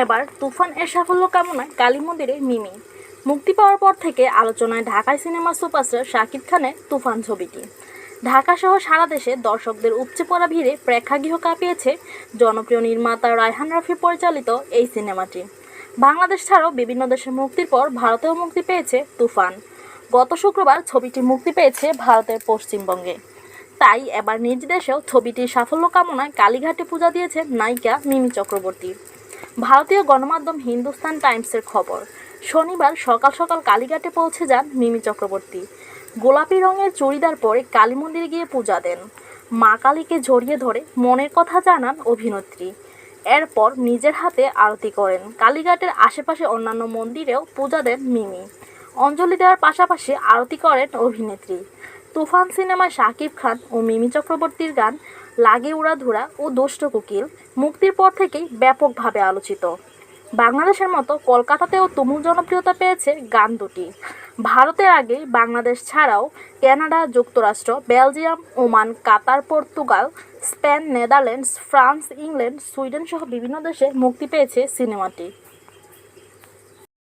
এবার তুফান এর সাফল্য কামনায় কালী মন্দিরে মিমি। মুক্তি পাওয়ার পর থেকে আলোচনায় ঢাকায় সিনেমা সুপারস্টার শাকিব খানের তুফান ছবিটি। ঢাকা সহ সারা দেশে দর্শকদের উপচে পড়া ভিড়ে প্রেক্ষাগৃহ কাঁপিয়েছে জনপ্রিয় নির্মাতা রায়হান রাফি পরিচালিত এই সিনেমাটি। বাংলাদেশ ছাড়াও বিভিন্ন দেশে মুক্তির পর ভারতেও মুক্তি পেয়েছে তুফান। গত শুক্রবার ছবিটি মুক্তি পেয়েছে ভারতের পশ্চিমবঙ্গে। তাই এবার নিজ দেশেও ছবিটির সাফল্য কামনায় কালীঘাটে পূজা দিয়েছে নায়িকা মিমি চক্রবর্তী। ভারতীয় গণমাধ্যম হিন্দুস্তান টাইমসের খবর, শনিবার সকাল সকাল কালীঘাটে পৌঁছে যান মিমি চক্রবর্তী। গোলাপি রঙের চুড়িদার পরে কালী মন্দিরে গিয়ে পূজা দেন। মা কালীকে জড়িয়ে ধরে মনের কথা জানান অভিনেত্রী। এরপর নিজের হাতে আরতি করেন। কালীঘাটের আশেপাশে অন্যান্য মন্দিরেও পূজা দেন মিমি। অঞ্জলি দেওয়ার পাশাপাশি আরতি করেন অভিনেত্রী। তুফান সিনেমায় শাকিব খান ও মিমি চক্রবর্তীর গান লাগে উড়াধুরা ও দুষ্ট কোকিল মুক্তির পর থেকেই ব্যাপকভাবে আলোচিত। বাংলাদেশের মতো কলকাতাতেও তুমুল জনপ্রিয়তা পেয়েছে গান দুটি। ভারতের আগে বাংলাদেশ ছাড়াও কানাডা, যুক্তরাষ্ট্র, Belgium, Oman, Qatar, Portugal, Spain, Netherlands, France, England, Sweden সহ বিভিন্ন দেশে মুক্তি পেয়েছে সিনেমাটি।